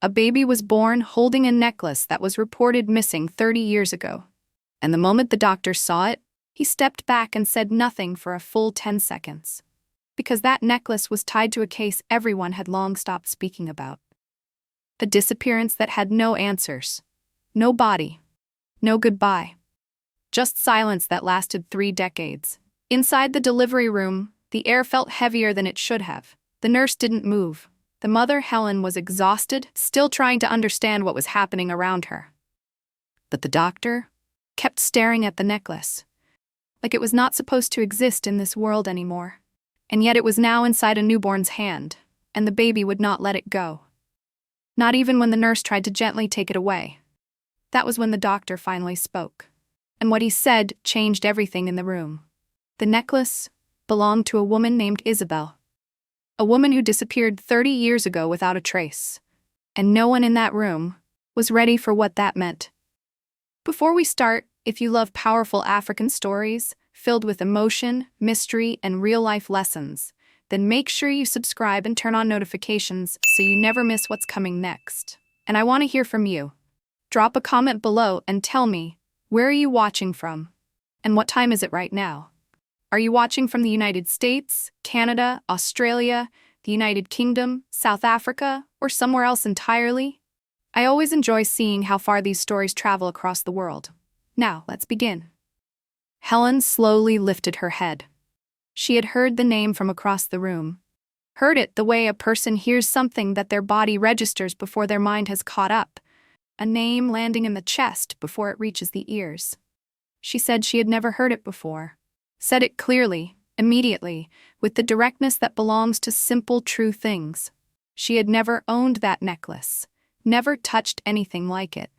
A baby was born holding a necklace that was reported missing 30 years ago. And the moment the doctor saw it, he stepped back and said nothing for a full 10 seconds. Because that necklace was tied to a case everyone had long stopped speaking about. A disappearance that had no answers. No body. No goodbye. Just silence that lasted 3 decades. Inside the delivery room, the air felt heavier than it should have. The nurse didn't move. The mother, Helen, was exhausted, still trying to understand what was happening around her. But the doctor kept staring at the necklace, like it was not supposed to exist in this world anymore. And yet it was now inside a newborn's hand, and the baby would not let it go. Not even when the nurse tried to gently take it away. That was when the doctor finally spoke. And what he said changed everything in the room. The necklace belonged to a woman named Isabel. A woman who disappeared 30 years ago without a trace. And no one in that room was ready for what that meant. Before we start, if you love powerful African stories filled with emotion, mystery, and real-life lessons, then make sure you subscribe and turn on notifications so you never miss what's coming next. And I want to hear from you. Drop a comment below and tell me, where are you watching from? And what time is it right now? Are you watching from the United States, Canada, Australia, the United Kingdom, South Africa, or somewhere else entirely? I always enjoy seeing how far these stories travel across the world. Now, let's begin. Helen slowly lifted her head. She had heard the name from across the room. Heard it the way a person hears something that their body registers before their mind has caught up. A name landing in the chest before it reaches the ears. She said she had never heard it before. Said it clearly, immediately, with the directness that belongs to simple, true things. She had never owned that necklace. Never touched anything like it.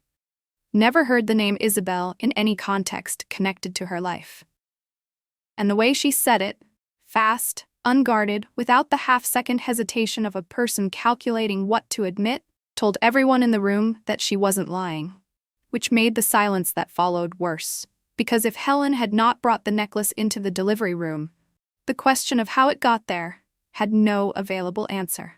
Never heard the name Isabel in any context connected to her life. And the way she said it, fast, unguarded, without the half-second hesitation of a person calculating what to admit, told everyone in the room that she wasn't lying. Which made the silence that followed worse. Because if Helen had not brought the necklace into the delivery room, the question of how it got there had no available answer.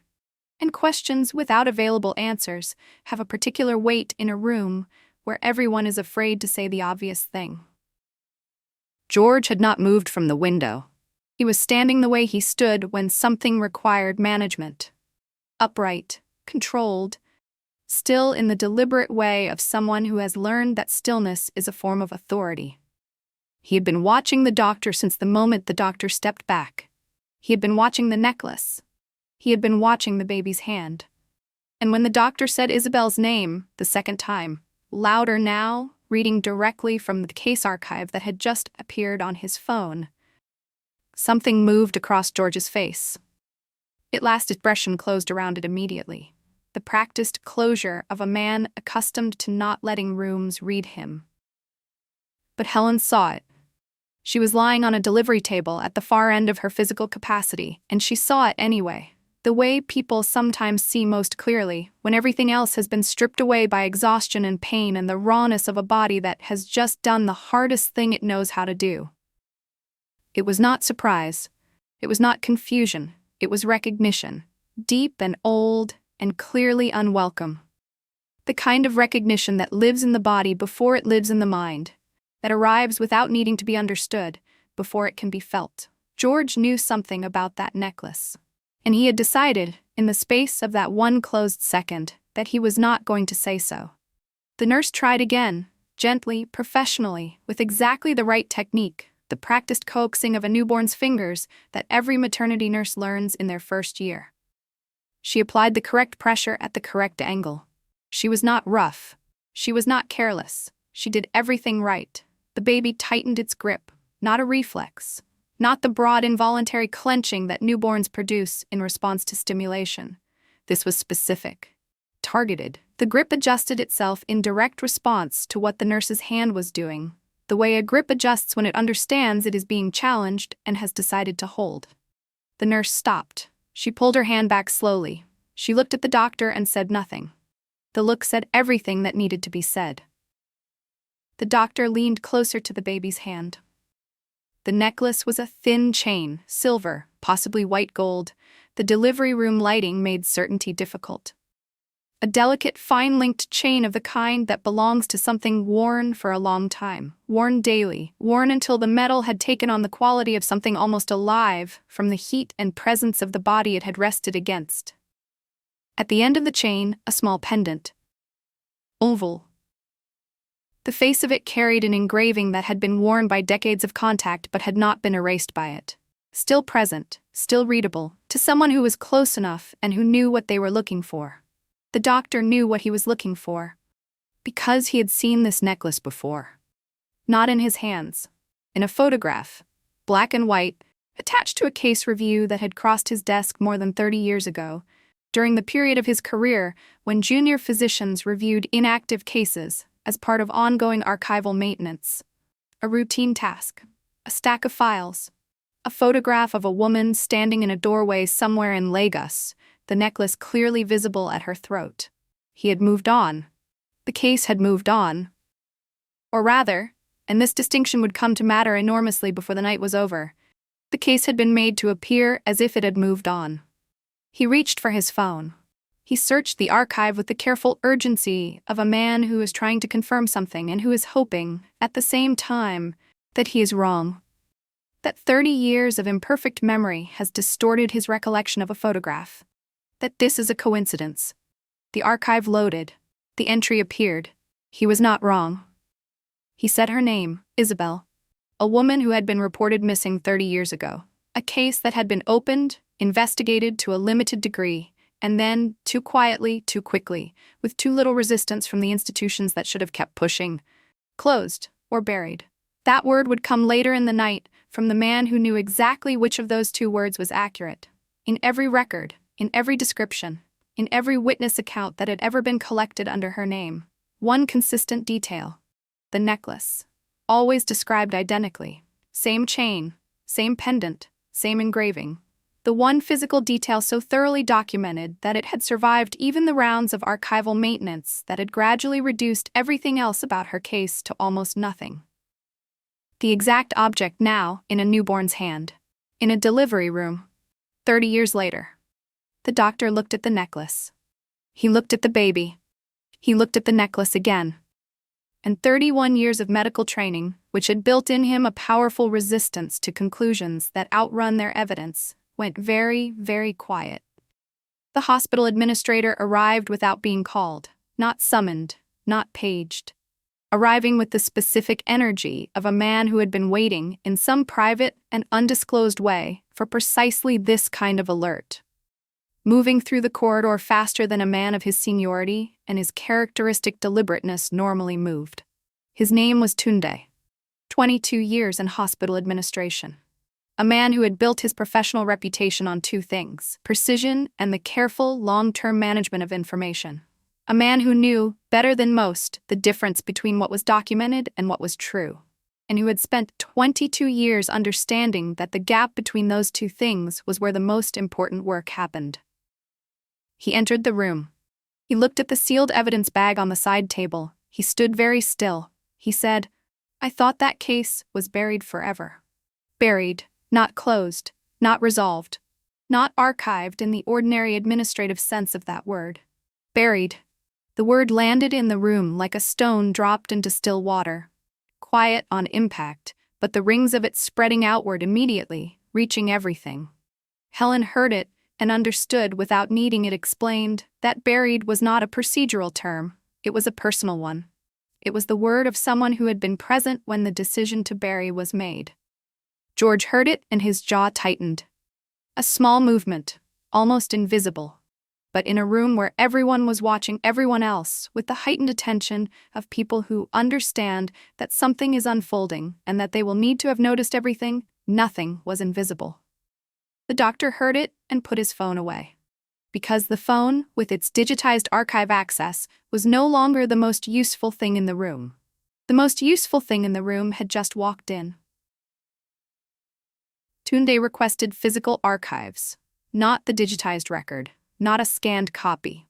And questions without available answers have a particular weight in a room where everyone is afraid to say the obvious thing. George had not moved from the window. He was standing the way he stood when something required management. Upright, controlled, still in the deliberate way of someone who has learned that stillness is a form of authority. He had been watching the doctor since the moment the doctor stepped back. He had been watching the necklace. He had been watching the baby's hand. And when the doctor said Isabel's name the second time, louder now, reading directly from the case archive that had just appeared on his phone, something moved across George's face. Its last expression closed around it immediately. The practiced closure of a man accustomed to not letting rooms read him. But Helen saw it. She was lying on a delivery table at the far end of her physical capacity, and she saw it anyway. The way people sometimes see most clearly, when everything else has been stripped away by exhaustion and pain and the rawness of a body that has just done the hardest thing it knows how to do. It was not surprise. It was not confusion. It was recognition. Deep and old and clearly unwelcome. The kind of recognition that lives in the body before it lives in the mind, that arrives without needing to be understood, before it can be felt. George knew something about that necklace. And he had decided, in the space of that one closed second, that he was not going to say so. The nurse tried again, gently, professionally, with exactly the right technique, the practiced coaxing of a newborn's fingers that every maternity nurse learns in their first year. She applied the correct pressure at the correct angle. She was not rough. She was not careless. She did everything right. The baby tightened its grip, not a reflex. Not the broad involuntary clenching that newborns produce in response to stimulation. This was specific, targeted. The grip adjusted itself in direct response to what the nurse's hand was doing, the way a grip adjusts when it understands it is being challenged and has decided to hold. The nurse stopped. She pulled her hand back slowly. She looked at the doctor and said nothing. The look said everything that needed to be said. The doctor leaned closer to the baby's hand. The necklace was a thin chain, silver, possibly white gold. The delivery room lighting made certainty difficult. A delicate, fine-linked chain of the kind that belongs to something worn for a long time, worn daily, worn until the metal had taken on the quality of something almost alive from the heat and presence of the body it had rested against. At the end of the chain, a small pendant. Oval. The face of it carried an engraving that had been worn by decades of contact but had not been erased by it. Still present, still readable, to someone who was close enough and who knew what they were looking for. The doctor knew what he was looking for, because he had seen this necklace before. Not in his hands. In a photograph, black and white, attached to a case review that had crossed his desk more than 30 years ago, during the period of his career when junior physicians reviewed inactive cases as part of ongoing archival maintenance. A routine task. A stack of files. A photograph of a woman standing in a doorway somewhere in Lagos, the necklace clearly visible at her throat. He had moved on. The case had moved on. Or rather, and this distinction would come to matter enormously before the night was over, the case had been made to appear as if it had moved on. He reached for his phone. He searched the archive with the careful urgency of a man who is trying to confirm something and who is hoping, at the same time, that he is wrong. That 30 years of imperfect memory has distorted his recollection of a photograph. That this is a coincidence. The archive loaded. The entry appeared. He was not wrong. He said her name, Isabel. A woman who had been reported missing 30 years ago. A case that had been opened, investigated to a limited degree, and then, too quietly, too quickly, with too little resistance from the institutions that should have kept pushing, closed or buried. That word would come later in the night from the man who knew exactly which of those two words was accurate. In every record, in every description, in every witness account that had ever been collected under her name, one consistent detail. The necklace. Always described identically. Same chain, same pendant, same engraving. The one physical detail so thoroughly documented that it had survived even the rounds of archival maintenance that had gradually reduced everything else about her case to almost nothing. The exact object now in a newborn's hand. In a delivery room. 30 years later. The doctor looked at the necklace. He looked at the baby. He looked at the necklace again. And 31 years of medical training, which had built in him a powerful resistance to conclusions that outrun their evidence, went very, very quiet. The hospital administrator arrived without being called, not summoned, not paged. Arriving with the specific energy of a man who had been waiting in some private and undisclosed way for precisely this kind of alert. Moving through the corridor faster than a man of his seniority and his characteristic deliberateness normally moved. His name was Tunde. 22 years in hospital administration. A man who had built his professional reputation on two things: precision and the careful, long-term management of information. A man who knew, better than most, the difference between what was documented and what was true, and who had spent 22 years understanding that the gap between those two things was where the most important work happened. He entered the room. He looked at the sealed evidence bag on the side table. He stood very still. He said, "I thought that case was buried forever." Buried, not closed, not resolved, not archived in the ordinary administrative sense of that word. Buried. The word landed in the room like a stone dropped into still water. Quiet on impact, but the rings of it spreading outward immediately, reaching everything. Helen heard it and understood without needing it explained that buried was not a procedural term, it was a personal one. It was the word of someone who had been present when the decision to bury was made. George heard it and his jaw tightened. A small movement, almost invisible, but in a room where everyone was watching everyone else with the heightened attention of people who understand that something is unfolding and that they will need to have noticed everything, nothing was invisible. The doctor heard it and put his phone away. Because the phone, with its digitized archive access, was no longer the most useful thing in the room. The most useful thing in the room had just walked in. Tunde requested physical archives, not the digitized record, not a scanned copy.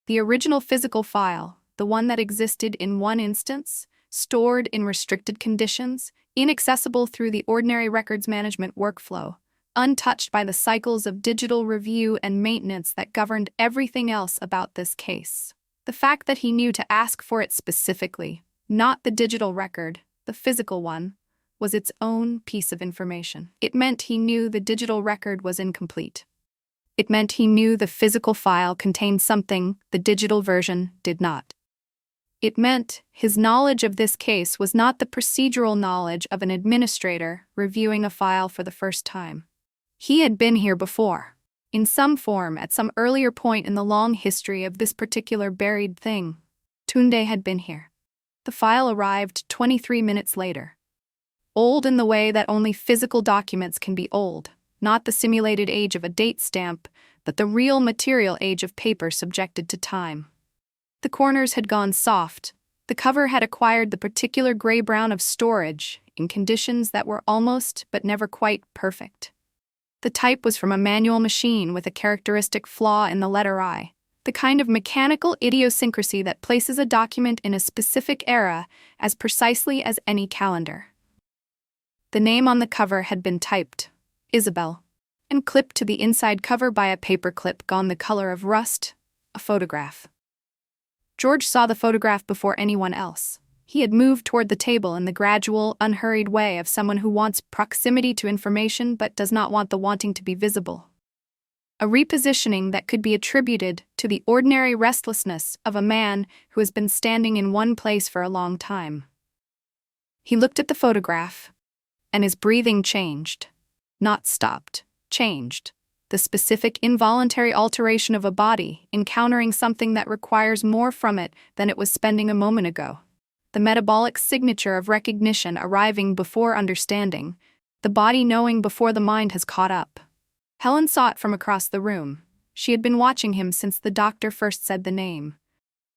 The original physical file, the one that existed in one instance, stored in restricted conditions, inaccessible through the ordinary records management workflow, untouched by the cycles of digital review and maintenance that governed everything else about this case. The fact that he knew to ask for it specifically, not the digital record, the physical one, was its own piece of information. It meant he knew the digital record was incomplete. It meant he knew the physical file contained something the digital version did not. It meant his knowledge of this case was not the procedural knowledge of an administrator reviewing a file for the first time. He had been here before, in some form at some earlier point in the long history of this particular buried thing. Tunde had been here. The file arrived 23 minutes later. Old in the way that only physical documents can be old, not the simulated age of a date stamp, but the real material age of paper subjected to time. The corners had gone soft. The cover had acquired the particular gray-brown of storage in conditions that were almost but never quite perfect. The type was from a manual machine with a characteristic flaw in the letter I, the kind of mechanical idiosyncrasy that places a document in a specific era as precisely as any calendar. The name on the cover had been typed, Isabel, and clipped to the inside cover by a paper clip gone the color of rust, a photograph. George saw the photograph before anyone else. He had moved toward the table in the gradual, unhurried way of someone who wants proximity to information but does not want the wanting to be visible. A repositioning that could be attributed to the ordinary restlessness of a man who has been standing in one place for a long time. He looked at the photograph, and his breathing changed. Not stopped, changed. The specific involuntary alteration of a body encountering something that requires more from it than it was spending a moment ago. The metabolic signature of recognition arriving before understanding, the body knowing before the mind has caught up. Helen saw it from across the room. She had been watching him since the doctor first said the name.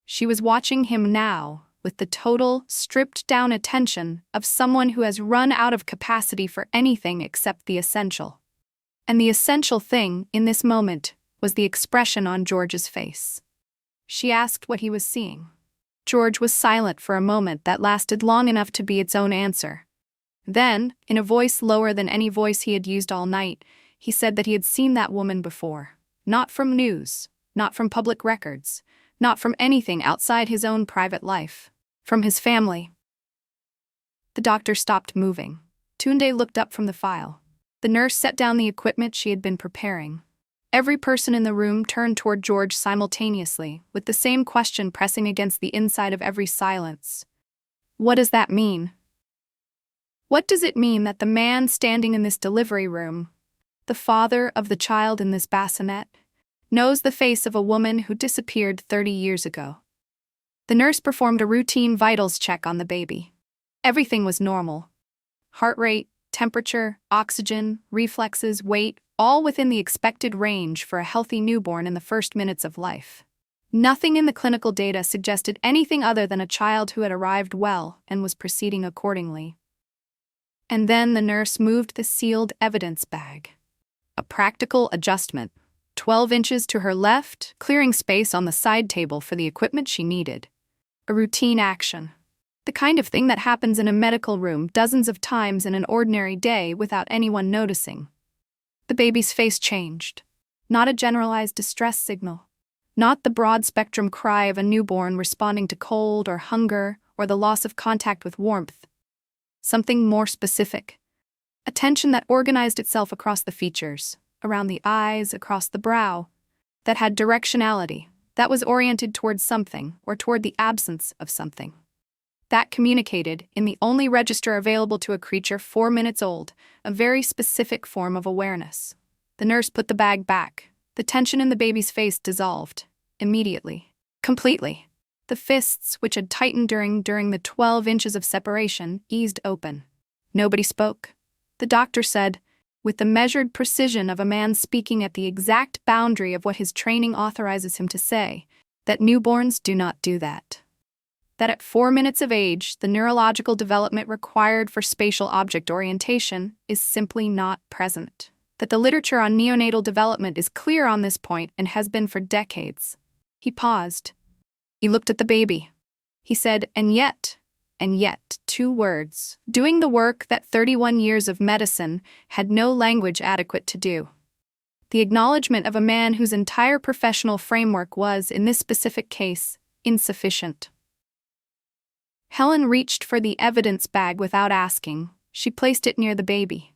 She was watching him now, with the total, stripped-down attention of someone who has run out of capacity for anything except the essential. And the essential thing, in this moment, was the expression on George's face. She asked what he was seeing. George was silent for a moment that lasted long enough to be its own answer. Then, in a voice lower than any voice he had used all night, he said that he had seen that woman before. Not from news, not from public records, not from anything outside his own private life. From his family. The doctor stopped moving. Tunde looked up from the file. The nurse set down the equipment she had been preparing. Every person in the room turned toward George simultaneously, with the same question pressing against the inside of every silence. What does that mean? What does it mean that the man standing in this delivery room, the father of the child in this bassinet, knows the face of a woman who disappeared 30 years ago? The nurse performed a routine vitals check on the baby. Everything was normal. Heart rate, temperature, oxygen, reflexes, weight, all within the expected range for a healthy newborn in the first minutes of life. Nothing in the clinical data suggested anything other than a child who had arrived well and was proceeding accordingly. And then the nurse moved the sealed evidence bag. A practical adjustment, 12 inches to her left, clearing space on the side table for the equipment she needed. A routine action. The kind of thing that happens in a medical room dozens of times in an ordinary day without anyone noticing. The baby's face changed. Not a generalized distress signal. Not the broad-spectrum cry of a newborn responding to cold or hunger or the loss of contact with warmth. Something more specific. A tension that organized itself across the features, around the eyes, across the brow, that had directionality, that was oriented toward something or toward the absence of something. That communicated, in the only register available to a creature 4 minutes old, a very specific form of awareness. The nurse put the bag back. The tension in the baby's face dissolved. Immediately. Completely. The fists, which had tightened during the 12 inches of separation, eased open. Nobody spoke. The doctor said, with the measured precision of a man speaking at the exact boundary of what his training authorizes him to say, that newborns do not do that. That at 4 minutes of age, the neurological development required for spatial object orientation is simply not present. That the literature on neonatal development is clear on this point and has been for decades. He paused. He looked at the baby. He said, and yet, And yet, 2 words, doing the work that 31 years of medicine had no language adequate to do. The acknowledgement of a man whose entire professional framework was, in this specific case, insufficient. Helen reached for the evidence bag without asking. She placed it near the baby.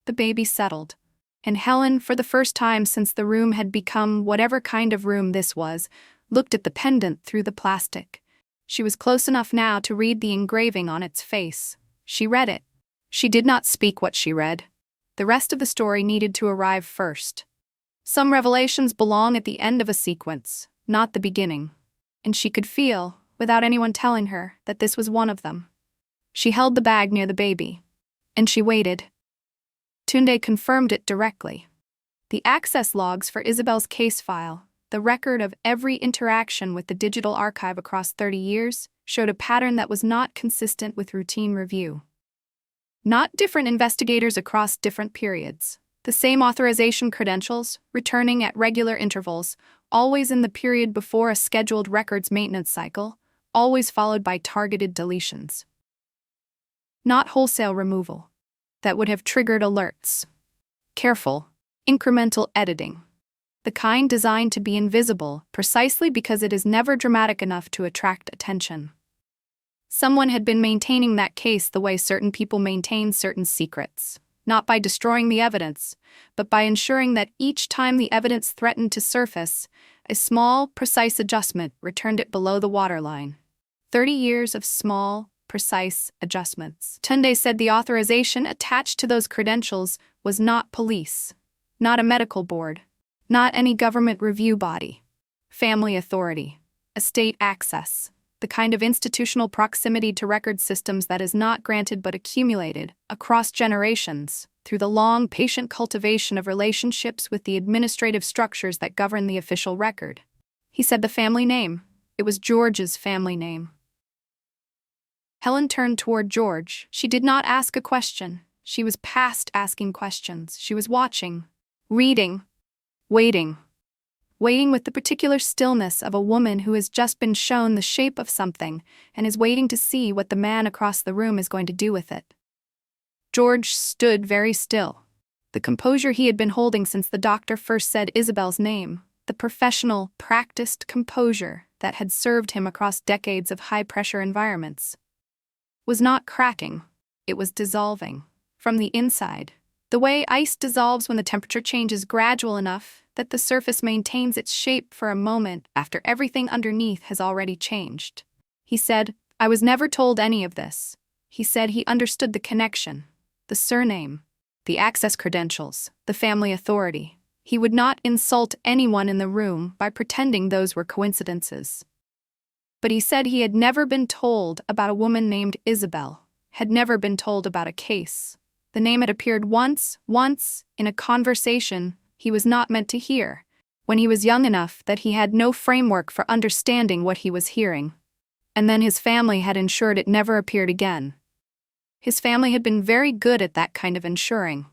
The baby settled. And Helen, for the first time since the room had become whatever kind of room this was, looked at the pendant through the plastic. She was close enough now to read the engraving on its face. She read it. She did not speak what she read. The rest of the story needed to arrive first. Some revelations belong at the end of a sequence, not the beginning. And she could feel, without anyone telling her, that this was one of them. She held the bag near the baby. And she waited. Tunde confirmed it directly. The access logs for Isabel's case file, the record of every interaction with the digital archive across 30 years, showed a pattern that was not consistent with routine review. Not different investigators across different periods. The same authorization credentials, returning at regular intervals, always in the period before a scheduled records maintenance cycle, always followed by targeted deletions. Not wholesale removal. That would have triggered alerts. Careful, incremental editing. The kind designed to be invisible precisely because it is never dramatic enough to attract attention. Someone had been maintaining that case the way certain people maintain certain secrets, not by destroying the evidence, but by ensuring that each time the evidence threatened to surface, a small, precise adjustment returned it below the waterline. 30 years of small, precise adjustments. Tunde said the authorization attached to those credentials was not police, not a medical board, not any government review body, family authority, estate access, the kind of institutional proximity to record systems that is not granted but accumulated, across generations, through the long, patient cultivation of relationships with the administrative structures that govern the official record. He said the family name. It was George's family name. Helen turned toward George. She did not ask a question. She was past asking questions. She was watching, reading, waiting with the particular stillness of a woman who has just been shown the shape of something and is waiting to see what the man across the room is going to do with it. George stood very still. The composure he had been holding since the doctor first said Isabel's name, the professional, practiced composure that had served him across decades of high-pressure environments, was not cracking, it was dissolving. From the inside, the way ice dissolves when the temperature changes gradual enough that the surface maintains its shape for a moment after everything underneath has already changed. He said, I was never told any of this. He said he understood the connection, the surname, the access credentials, the family authority. He would not insult anyone in the room by pretending those were coincidences. But he said he had never been told about a woman named Isabel, had never been told about a case. The name had appeared once, in a conversation he was not meant to hear, when he was young enough that he had no framework for understanding what he was hearing. And then his family had ensured it never appeared again. His family had been very good at that kind of ensuring.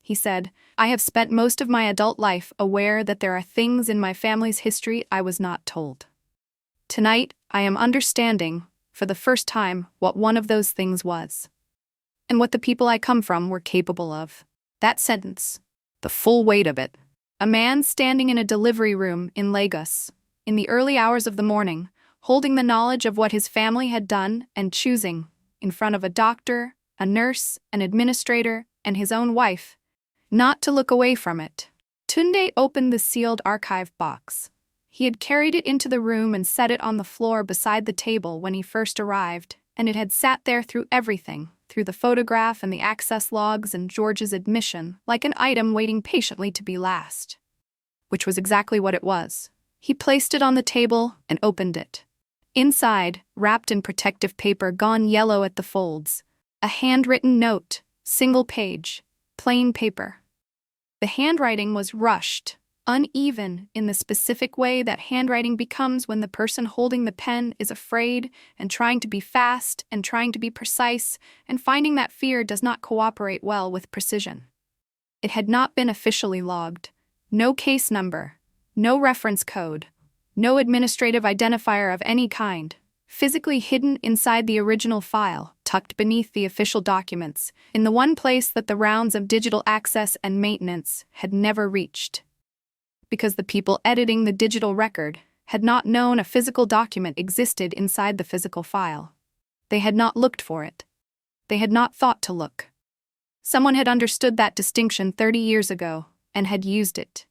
He said, I have spent most of my adult life aware that there are things in my family's history I was not told. Tonight, I am understanding, for the first time, what one of those things was. And what the people I come from were capable of. That sentence, the full weight of it. A man standing in a delivery room in Lagos, in the early hours of the morning, holding the knowledge of what his family had done and choosing, in front of a doctor, a nurse, an administrator, and his own wife, not to look away from it. Tunde opened the sealed archive box. He had carried it into the room and set it on the floor beside the table when he first arrived, and it had sat there through everything, through the photograph and the access logs and George's admission, like an item waiting patiently to be last. Which was exactly what it was. He placed it on the table and opened it. Inside, wrapped in protective paper gone yellow at the folds, a handwritten note, single page, plain paper. The handwriting was rushed, uneven in the specific way that handwriting becomes when the person holding the pen is afraid and trying to be fast and trying to be precise and finding that fear does not cooperate well with precision. It had not been officially logged. No case number, no reference code, no administrative identifier of any kind. physically hidden inside the original file, tucked beneath the official documents, in the one place that the rounds of digital access and maintenance had never reached. Because the people editing the digital record had not known a physical document existed inside the physical file. They had not looked for it. They had not thought to look. Someone had understood that distinction 30 years ago and had used it.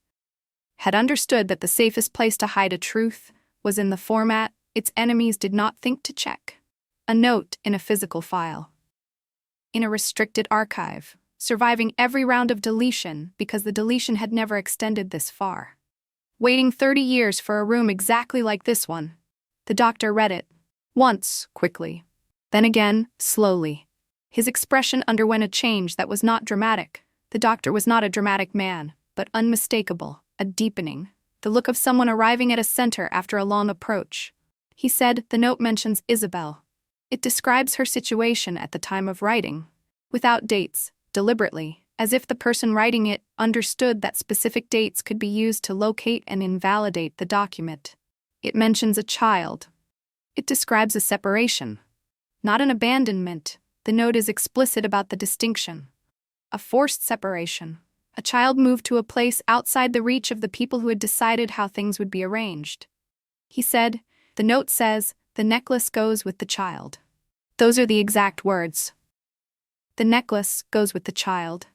Had understood that the safest place to hide a truth was in the format its enemies did not think to check. A note in a physical file. In a restricted archive, surviving every round of deletion because the deletion had never extended this far. Waiting 30 years for a room exactly like this one. The doctor read it. Once, quickly. Then again, slowly. His expression underwent a change that was not dramatic. The doctor was not a dramatic man, but unmistakable, a deepening. The look of someone arriving at a center after a long approach. He said, the note mentions Isabel. It describes her situation at the time of writing, without dates, deliberately, as if the person writing it understood that specific dates could be used to locate and invalidate the document. It mentions a child. It describes a separation, not an abandonment. The note is explicit about the distinction. A forced separation. A child moved to a place outside the reach of the people who had decided how things would be arranged. He said, the note says, the necklace goes with the child. Those are the exact words. The necklace goes with the child,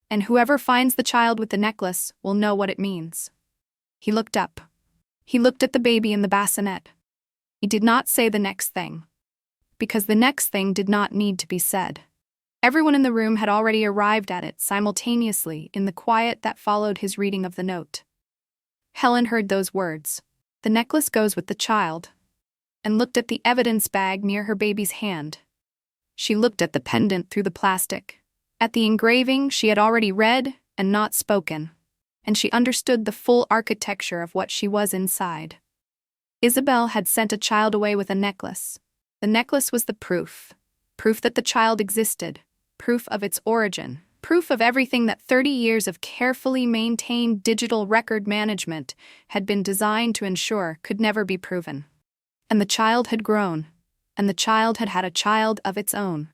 and whoever finds the child with the necklace will know what it means. He looked up. He looked at the baby in the bassinet. He did not say the next thing, because the next thing did not need to be said. Everyone in the room had already arrived at it simultaneously in the quiet that followed his reading of the note. Helen heard those words. The necklace goes with the child, and looked at the evidence bag near her baby's hand. She looked at the pendant through the plastic, at the engraving she had already read and not spoken, and she understood the full architecture of what she was inside. Isabel had sent a child away with a necklace. The necklace was the proof that the child existed, proof of its origin, proof of everything that 30 years of carefully maintained digital record management had been designed to ensure could never be proven. And the child had grown, and the child had had a child of its own.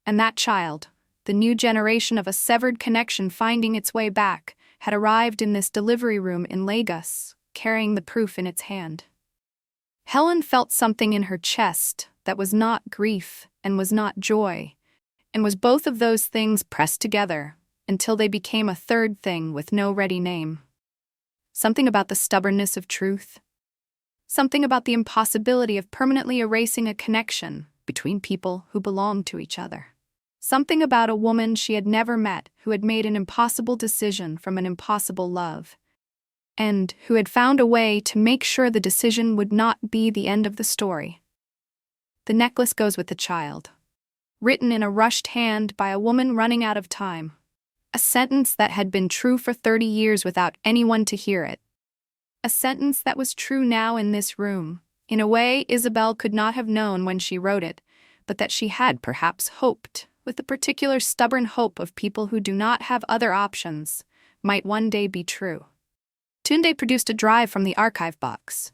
And that child, the new generation of a severed connection finding its way back, had arrived in this delivery room in Lagos, carrying the proof in its hand. Helen felt something in her chest that was not grief and was not joy, and was both of those things pressed together until they became a third thing with no ready name. Something about the stubbornness of truth. Something about the impossibility of permanently erasing a connection between people who belonged to each other. Something about a woman she had never met who had made an impossible decision from an impossible love, and who had found a way to make sure the decision would not be the end of the story. The necklace goes with the child. Written in a rushed hand by a woman running out of time. A sentence that had been true for 30 years without anyone to hear it. A sentence that was true now in this room, in a way Isabel could not have known when she wrote it, but that she had perhaps hoped, with the particular stubborn hope of people who do not have other options, might one day be true. Tunde produced a drive from the archive box.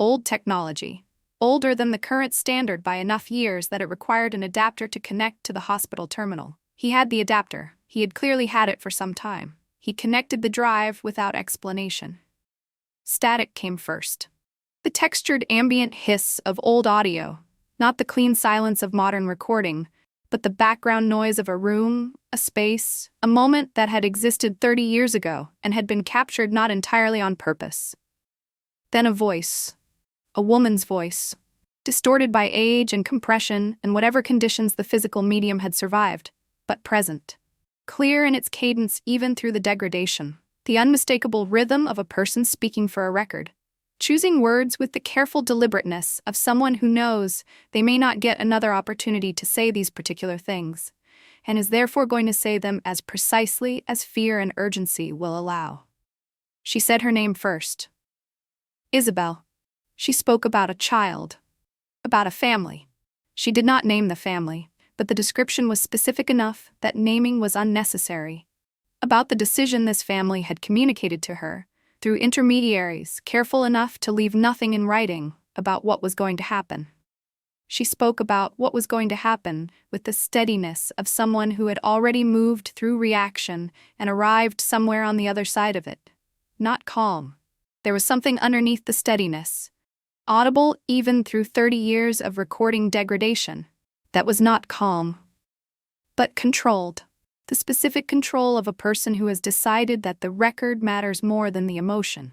Old technology. Older than the current standard by enough years that it required an adapter to connect to the hospital terminal. He had the adapter. He had clearly had it for some time. He connected the drive without explanation. Static came first. The textured ambient hiss of old audio, not the clean silence of modern recording, but the background noise of a room, a space, a moment that had existed 30 years ago and had been captured not entirely on purpose. Then a voice. A woman's voice, distorted by age and compression and whatever conditions the physical medium had survived, but present. Clear in its cadence even through the degradation. The unmistakable rhythm of a person speaking for a record. Choosing words with the careful deliberateness of someone who knows they may not get another opportunity to say these particular things, and is therefore going to say them as precisely as fear and urgency will allow. She said her name first. Isabel. She spoke about a child, about a family. She did not name the family, but the description was specific enough that naming was unnecessary. About the decision this family had communicated to her, through intermediaries careful enough to leave nothing in writing about what was going to happen. She spoke about what was going to happen with the steadiness of someone who had already moved through reaction and arrived somewhere on the other side of it. Not calm. There was something underneath the steadiness, audible even through 30 years of recording degradation, that was not calm, but controlled. The specific control of a person who has decided that the record matters more than the emotion.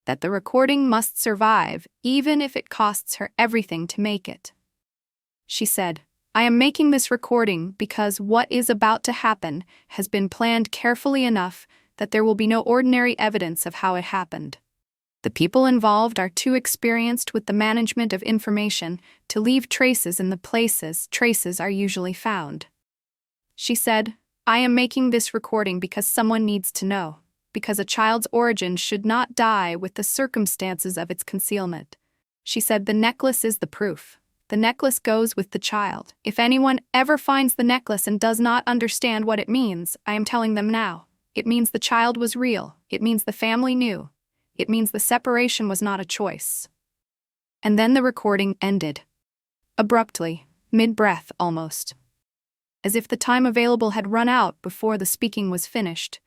That the recording must survive, even if it costs her everything to make it. She said, "I am making this recording because what is about to happen has been planned carefully enough that there will be no ordinary evidence of how it happened. The people involved are too experienced with the management of information to leave traces in the places traces are usually found." She said, "I am making this recording because someone needs to know. Because a child's origin should not die with the circumstances of its concealment." She said, "The necklace is the proof. The necklace goes with the child. If anyone ever finds the necklace and does not understand what it means, I am telling them now. It means the child was real. It means the family knew. It means the separation was not a choice." And then the recording ended. Abruptly, mid-breath almost. As if the time available had run out before the speaking was finished.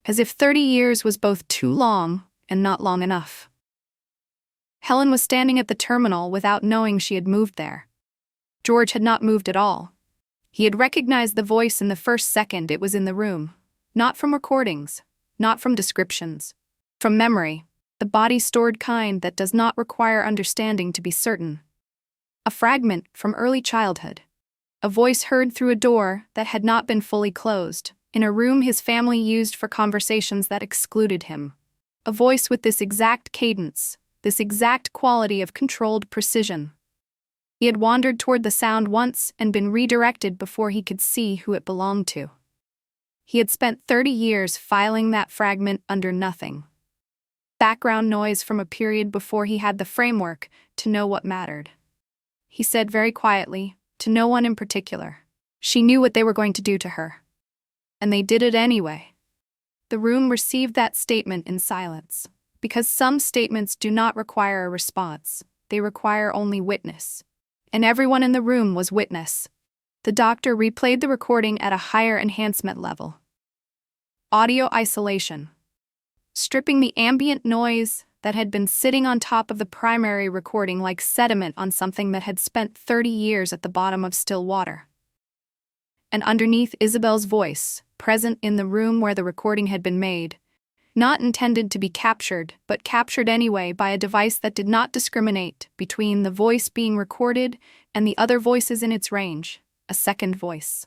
As if 30 years was both too long and not long enough. Helen was standing at the terminal without knowing she had moved there. George had not moved at all. He had recognized the voice in the first second it was in the room. Not from recordings, not from descriptions. From memory, the body-stored kind that does not require understanding to be certain. A fragment from early childhood. A voice heard through a door that had not been fully closed. In a room his family used for conversations that excluded him. A voice with this exact cadence, this exact quality of controlled precision. He had wandered toward the sound once and been redirected before he could see who it belonged to. He had spent 30 years filing that fragment under nothing. Background noise from a period before he had the framework to know what mattered. He said very quietly, to no one in particular. She knew what they were going to do to her. And they did it anyway. The room received that statement in silence, because some statements do not require a response, they require only witness. And everyone in the room was witness. The doctor replayed the recording at a higher enhancement level. Audio isolation. Stripping the ambient noise that had been sitting on top of the primary recording like sediment on something that had spent 30 years at the bottom of still water. And underneath Isabel's voice, present in the room where the recording had been made, not intended to be captured, but captured anyway by a device that did not discriminate between the voice being recorded and the other voices in its range, a second voice.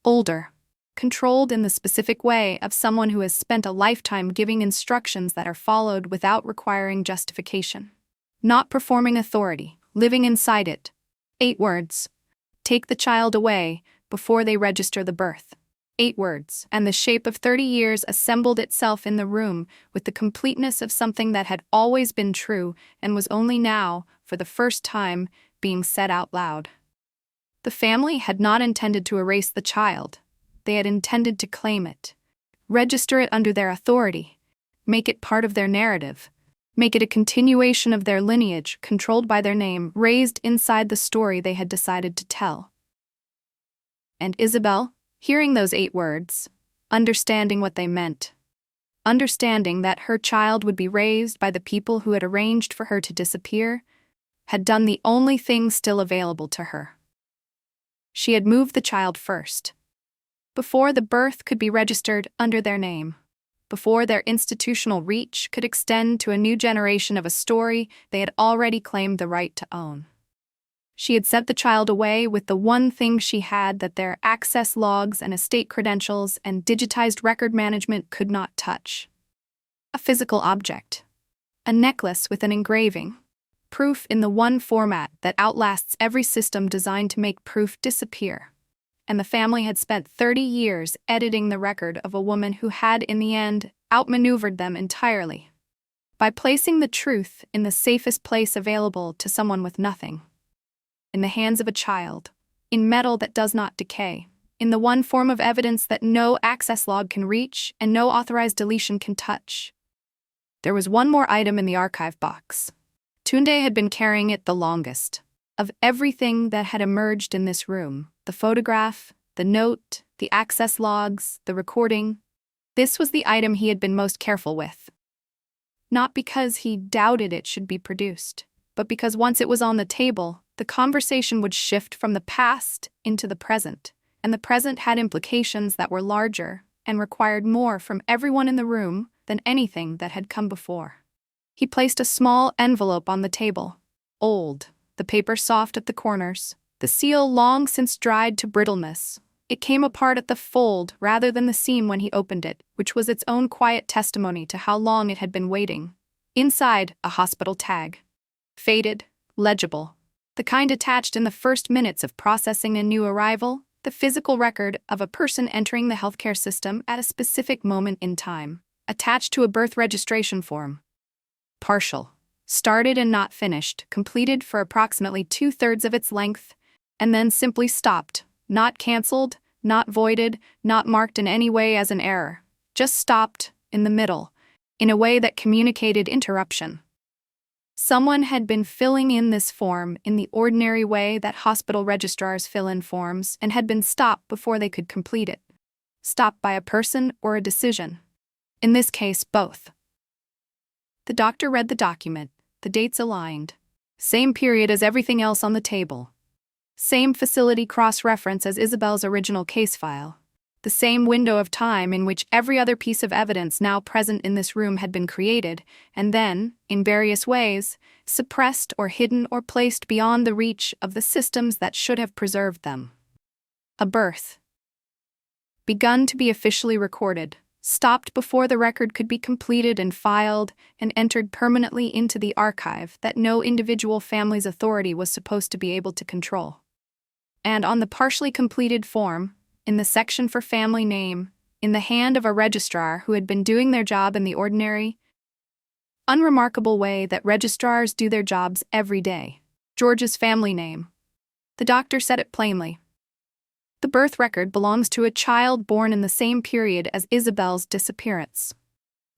Older, controlled in the specific way of someone who has spent a lifetime giving instructions that are followed without requiring justification. Not performing authority, living inside it. 8 words. Take the child away before they register the birth. 8 words, and the shape of 30 years assembled itself in the room with the completeness of something that had always been true and was only now, for the first time, being said out loud. The family had not intended to erase the child. They had intended to claim it, register it under their authority, make it part of their narrative, make it a continuation of their lineage controlled by their name, raised inside the story they had decided to tell. And Isabel, hearing those 8 words, understanding what they meant, understanding that her child would be raised by the people who had arranged for her to disappear, had done the only thing still available to her. She had moved the child first. Before the birth could be registered under their name, before their institutional reach could extend to a new generation of a story they had already claimed the right to own. She had sent the child away with the one thing she had that their access logs and estate credentials and digitized record management could not touch. A physical object. A necklace with an engraving. Proof in the one format that outlasts every system designed to make proof disappear. And the family had spent 30 years editing the record of a woman who had, in the end, outmaneuvered them entirely. By placing the truth in the safest place available to someone with nothing. In the hands of a child, in metal that does not decay, in the one form of evidence that no access log can reach and no authorized deletion can touch. There was one more item in the archive box. Tunde had been carrying it the longest. of everything that had emerged in this room: the photograph, the note, the access logs, the recording. This was the item he had been most careful with. Not because he doubted it should be produced, but because once it was on the table, the conversation would shift from the past into the present, and the present had implications that were larger and required more from everyone in the room than anything that had come before. He placed a small envelope on the table. Old, the paper soft at the corners, the seal long since dried to brittleness. It came apart at the fold rather than the seam when he opened it, which was its own quiet testimony to how long it had been waiting. Inside, a hospital tag. Faded, legible. The kind attached in the first minutes of processing a new arrival, the physical record of a person entering the healthcare system at a specific moment in time, attached to a birth registration form. Partial. Started and not finished, completed for approximately 2/3 of its length, and then simply stopped. Not cancelled, not voided, not marked in any way as an error. Just stopped, in the middle, in a way that communicated interruption. Someone had been filling in this form in the ordinary way that hospital registrars fill in forms and had been stopped before they could complete it. Stopped by a person or a decision. In this case, both. The doctor read the document, the dates aligned. Same period as everything else on the table. Same facility cross-reference as Isabel's original case file. The same window of time in which every other piece of evidence now present in this room had been created, and then, in various ways, suppressed or hidden or placed beyond the reach of the systems that should have preserved them. A birth. Begun to be officially recorded, stopped before the record could be completed and filed, and entered permanently into the archive that no individual family's authority was supposed to be able to control. And on the partially completed form, in the section for family name, in the hand of a registrar who had been doing their job in the ordinary, unremarkable way that registrars do their jobs every day, George's family name. The doctor said it plainly. The birth record belongs to a child born in the same period as Isabel's disappearance.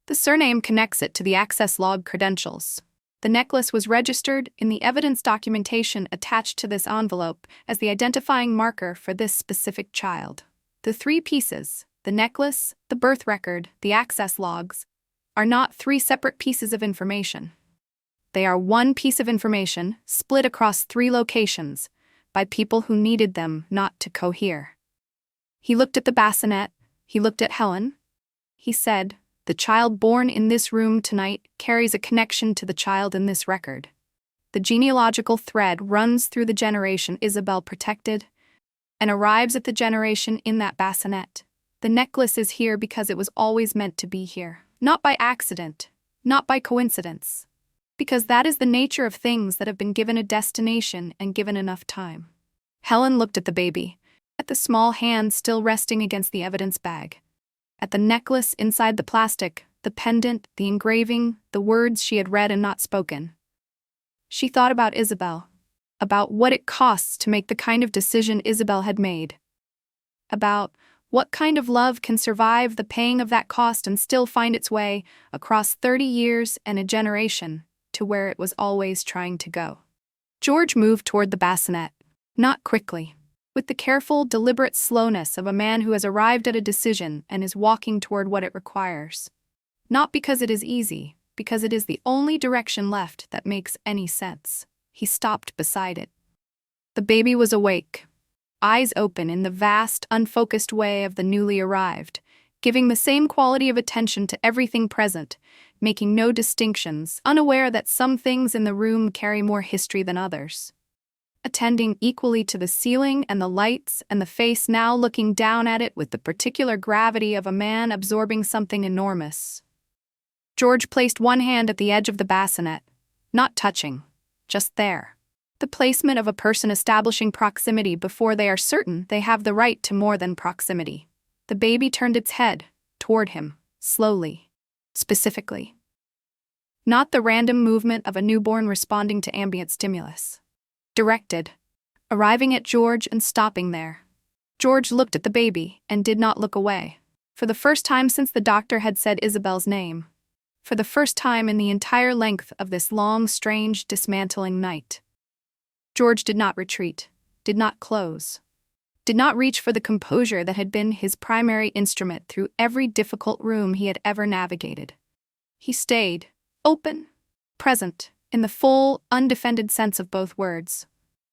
The surname connects it to the access log credentials. The necklace was registered in the evidence documentation attached to this envelope as the identifying marker for this specific child. The 3 pieces, the necklace, the birth record, the access logs, are not 3 separate pieces of information. They are one piece of information split across 3 locations by people who needed them not to cohere. He looked at the bassinet, he looked at Helen. He said, "The child born in this room tonight carries a connection to the child in this record. The genealogical thread runs through the generation Isabel protected and arrives at the generation in that bassinet. The necklace is here because it was always meant to be here, not by accident, not by coincidence, because that is the nature of things that have been given a destination and given enough time." Helen looked at the baby, at the small hand still resting against the evidence bag, at the necklace inside the plastic, the pendant, the engraving, the words she had read and not spoken. She thought about Isabel, about what it costs to make the kind of decision Isabel had made, about what kind of love can survive the paying of that cost and still find its way across 30 years and a generation to where it was always trying to go. George moved toward the bassinet, not quickly, with the careful, deliberate slowness of a man who has arrived at a decision and is walking toward what it requires. Not because it is easy, because it is the only direction left that makes any sense. He stopped beside it. The baby was awake, eyes open in the vast, unfocused way of the newly arrived, giving the same quality of attention to everything present, making no distinctions, unaware that some things in the room carry more history than others. Attending equally to the ceiling and the lights and the face now looking down at it with the particular gravity of a man absorbing something enormous. George placed one hand at the edge of the bassinet, not touching, just there. The placement of a person establishing proximity before they are certain they have the right to more than proximity. The baby turned its head toward him, slowly, specifically. Not the random movement of a newborn responding to ambient stimulus. Directed, arriving at George and stopping there. George looked at the baby and did not look away. For the first time since the doctor had said Isabel's name. For the first time in the entire length of this long, strange, dismantling night. George did not retreat, did not close, did not reach for the composure that had been his primary instrument through every difficult room he had ever navigated. He stayed, open, present, in the full, undefended sense of both words.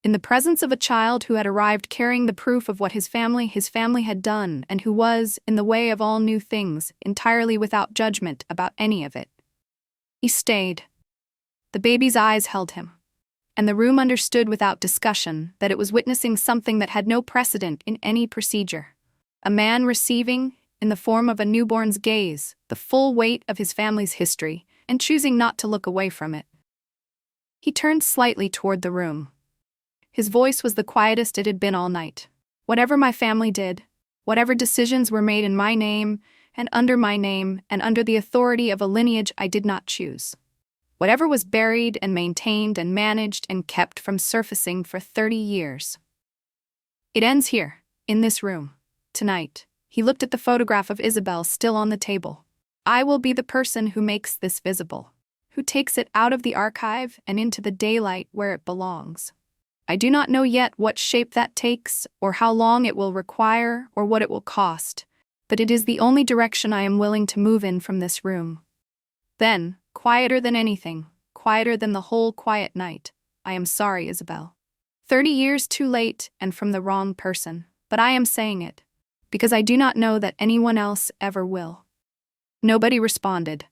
In the presence of a child who had arrived carrying the proof of what his family had done, and who was, in the way of all new things, entirely without judgment about any of it. He stayed. The baby's eyes held him, and the room understood without discussion that it was witnessing something that had no precedent in any procedure. A man receiving, in the form of a newborn's gaze, the full weight of his family's history, and choosing not to look away from it. He turned slightly toward the room. His voice was the quietest it had been all night. Whatever my family did, whatever decisions were made in my name, and under the authority of a lineage I did not choose. Whatever was buried and maintained and managed and kept from surfacing for 30 years. It ends here, in this room, tonight. He looked at the photograph of Isabel still on the table. I will be the person who makes this visible, who takes it out of the archive and into the daylight where it belongs. I do not know yet what shape that takes, or how long it will require, or what it will cost, but it is the only direction I am willing to move in from this room. Then, quieter than anything, quieter than the whole quiet night, I am sorry, Isabel. 30 years too late and from the wrong person, but I am saying it, because I do not know that anyone else ever will. Nobody responded.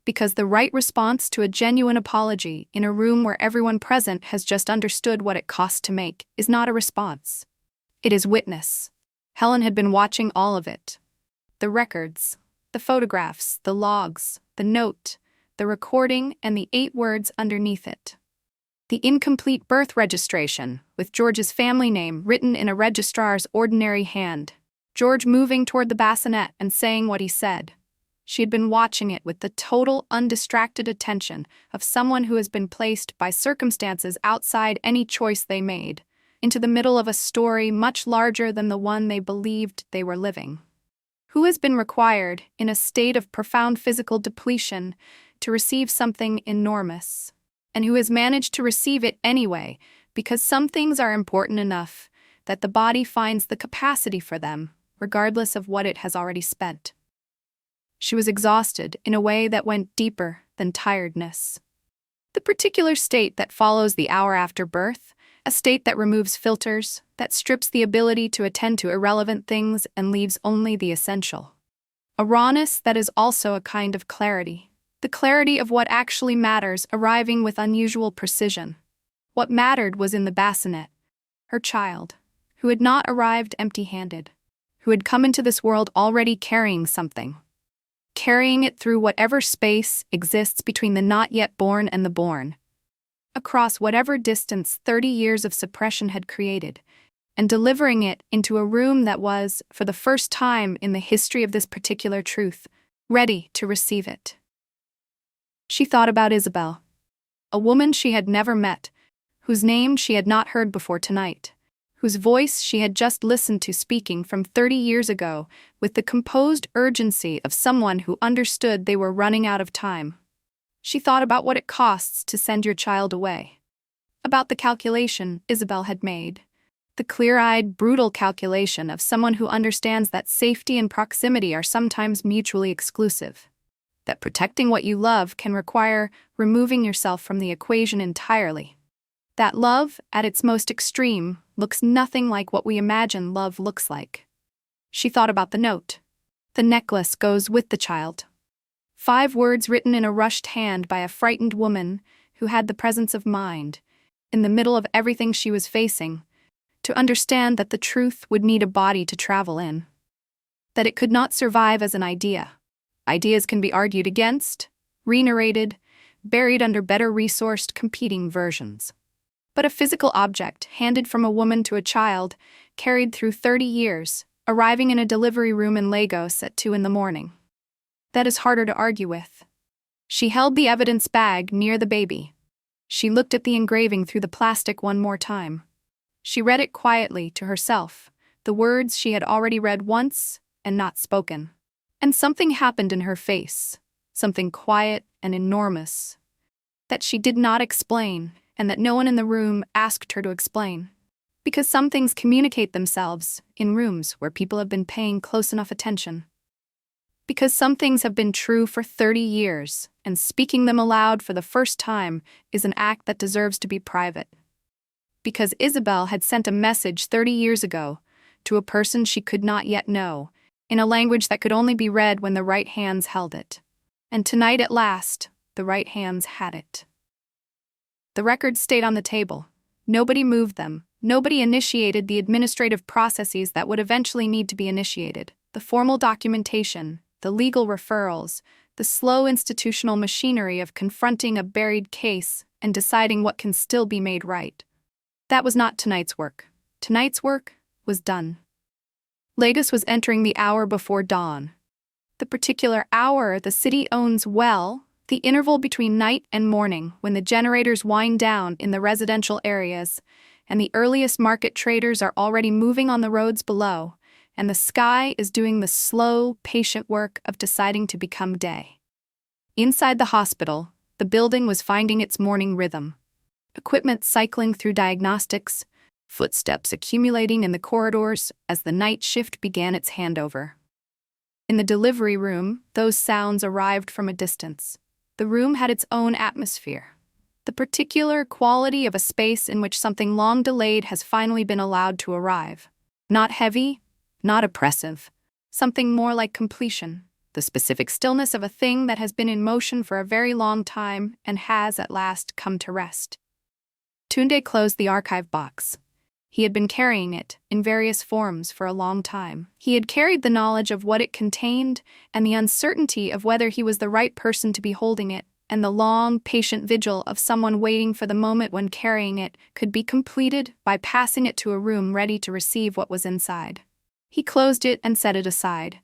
Because the right response to a genuine apology in a room where everyone present has just understood what it costs to make is not a response. It is witness. Helen had been watching all of it. The records, the photographs, the logs, the note, the recording, and the 8 words underneath it. The incomplete birth registration, with George's family name written in a registrar's ordinary hand. George moving toward the bassinet and saying what he said. She had been watching it with the total, undistracted attention of someone who has been placed by circumstances outside any choice they made, into the middle of a story much larger than the one they believed they were living. Who has been required, in a state of profound physical depletion, to receive something enormous, and who has managed to receive it anyway, because some things are important enough that the body finds the capacity for them, regardless of what it has already spent. She was exhausted in a way that went deeper than tiredness. The particular state that follows the hour after birth, a state that removes filters, that strips the ability to attend to irrelevant things and leaves only the essential. A rawness that is also a kind of clarity. The clarity of what actually matters arriving with unusual precision. What mattered was in the bassinet, her child, who had not arrived empty-handed, who had come into this world already carrying something. Carrying it through whatever space exists between the not yet born and the born, across whatever distance 30 years of suppression had created, and delivering it into a room that was, for the first time in the history of this particular truth, ready to receive it. She thought about Isabel, a woman she had never met, whose name she had not heard before tonight, whose voice she had just listened to speaking from 30 years ago with the composed urgency of someone who understood they were running out of time. She thought about what it costs to send your child away. About the calculation Isabel had made. The clear-eyed, brutal calculation of someone who understands that safety and proximity are sometimes mutually exclusive. That protecting what you love can require removing yourself from the equation entirely. That love, at its most extreme, looks nothing like what we imagine love looks like. She thought about the note. The necklace goes with the child. 5 words written in a rushed hand by a frightened woman who had the presence of mind, in the middle of everything she was facing, to understand that the truth would need a body to travel in. That it could not survive as an idea. Ideas can be argued against, re-narrated, buried under better resourced competing versions. But a physical object, handed from a woman to a child, carried through 30 years, arriving in a delivery room in Lagos at 2 a.m. That is harder to argue with. She held the evidence bag near the baby. She looked at the engraving through the plastic one more time. She read it quietly to herself, the words she had already read once and not spoken. And something happened in her face, something quiet and enormous, that she did not explain, and that no one in the room asked her to explain. Because some things communicate themselves in rooms where people have been paying close enough attention. Because some things have been true for 30 years, and speaking them aloud for the first time is an act that deserves to be private. Because Isabel had sent a message 30 years ago to a person she could not yet know, in a language that could only be read when the right hands held it. And tonight at last, the right hands had it. The records stayed on the table. Nobody moved them. Nobody initiated the administrative processes that would eventually need to be initiated. The formal documentation, the legal referrals, the slow institutional machinery of confronting a buried case and deciding what can still be made right. That was not tonight's work. Tonight's work was done. Lagos was entering the hour before dawn. The particular hour the city owns well, the interval between night and morning when the generators wind down in the residential areas, and the earliest market traders are already moving on the roads below, and the sky is doing the slow, patient work of deciding to become day. Inside the hospital, the building was finding its morning rhythm. Equipment cycling through diagnostics, footsteps accumulating in the corridors as the night shift began its handover. In the delivery room, those sounds arrived from a distance. The room had its own atmosphere. The particular quality of a space in which something long delayed has finally been allowed to arrive. Not heavy, not oppressive. Something more like completion. The specific stillness of a thing that has been in motion for a very long time and has at last come to rest. Tunde closed the archive box. He had been carrying it, in various forms, for a long time. He had carried the knowledge of what it contained and the uncertainty of whether he was the right person to be holding it, and the long, patient vigil of someone waiting for the moment when carrying it could be completed by passing it to a room ready to receive what was inside. He closed it and set it aside.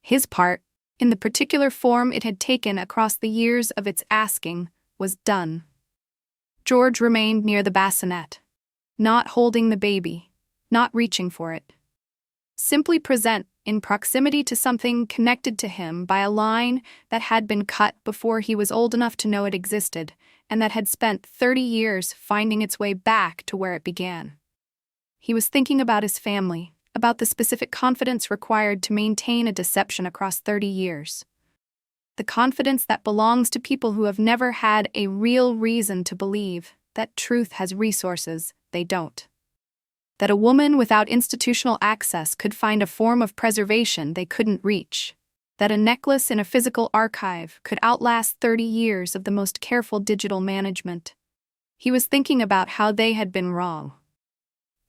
His part, in the particular form it had taken across the years of its asking, was done. George remained near the bassinet, not holding the baby, not reaching for it. Simply present, in proximity to something connected to him by a line that had been cut before he was old enough to know it existed, and that had spent 30 years finding its way back to where it began. He was thinking about his family, about the specific confidence required to maintain a deception across 30 years. The confidence that belongs to people who have never had a real reason to believe that truth has resources they don't. That a woman without institutional access could find a form of preservation they couldn't reach. That a necklace in a physical archive could outlast 30 years of the most careful digital management. He was thinking about how they had been wrong.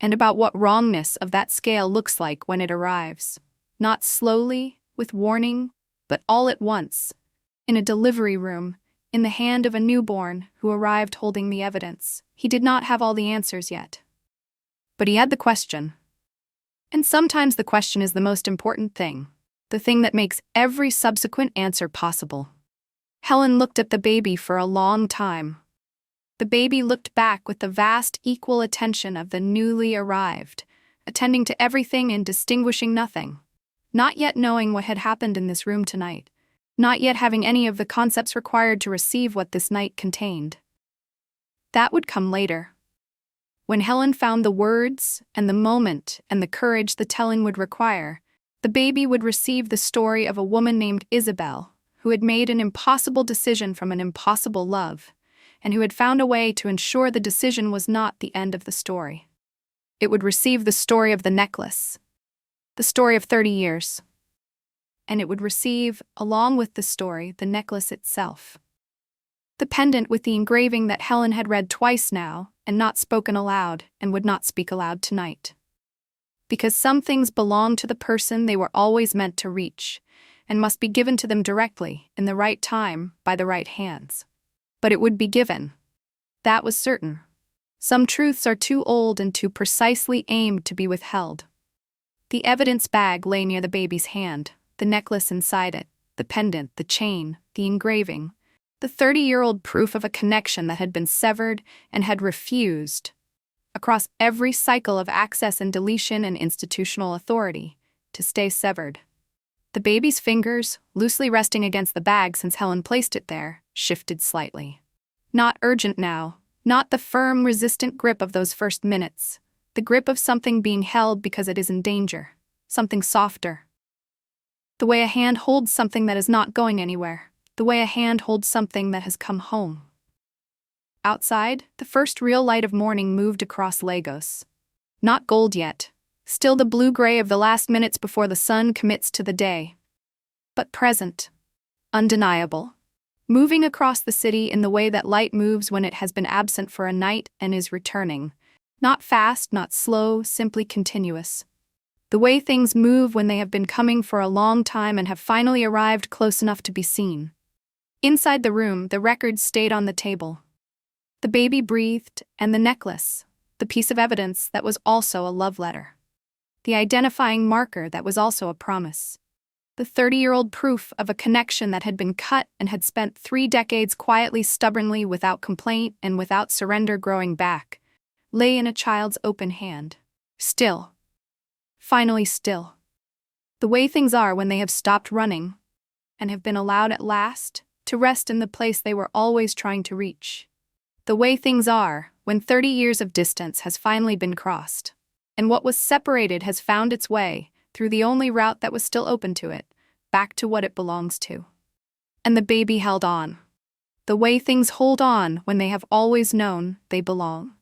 And about what wrongness of that scale looks like when it arrives. Not slowly, with warning, but all at once. In a delivery room, in the hand of a newborn who arrived holding the evidence. He did not have all the answers yet. But he had the question. And sometimes the question is the most important thing, the thing that makes every subsequent answer possible. Helen looked at the baby for a long time. The baby looked back with the vast equal attention of the newly arrived, attending to everything and distinguishing nothing. Not yet knowing what had happened in this room tonight. Not yet having any of the concepts required to receive what this night contained. That would come later. When Helen found the words and the moment and the courage the telling would require, the baby would receive the story of a woman named Isabel, who had made an impossible decision from an impossible love, and who had found a way to ensure the decision was not the end of the story. It would receive the story of the necklace, the story of 30 years. And it would receive, along with the story, the necklace itself. The pendant with the engraving that Helen had read twice now, and not spoken aloud, and would not speak aloud tonight. Because some things belong to the person they were always meant to reach, and must be given to them directly, in the right time, by the right hands. But it would be given. That was certain. Some truths are too old and too precisely aimed to be withheld. The evidence bag lay near the baby's hand, the necklace inside it, the pendant, the chain, the engraving, the 30-year-old proof of a connection that had been severed and had refused, across every cycle of access and deletion and institutional authority, to stay severed. The baby's fingers, loosely resting against the bag since Helen placed it there, shifted slightly. Not urgent now, Not the firm, resistant grip of those first minutes. The grip of something being held because it is in danger. Something softer. The way a hand holds something that is not going anywhere. The way a hand holds something that has come home. Outside, the first real light of morning moved across Lagos. Not gold yet. Still the blue-gray of the last minutes before the sun commits to the day. But present. Undeniable. Moving across the city in the way that light moves when it has been absent for a night and is returning. Not fast, not slow, simply continuous. The way things move when they have been coming for a long time and have finally arrived close enough to be seen. Inside the room, the records stayed on the table. The baby breathed, and the necklace, the piece of evidence that was also a love letter. The identifying marker that was also a promise. The 30-year-old proof of a connection that had been cut and had spent 3 decades quietly, stubbornly, without complaint and without surrender growing back, lay in a child's open hand. Still. Finally still. The way things are when they have stopped running and have been allowed at last to rest in the place they were always trying to reach. The way things are when 30 years of distance has finally been crossed, and what was separated has found its way, through the only route that was still open to it, back to what it belongs to. And the baby held on. The way things hold on when they have always known they belong.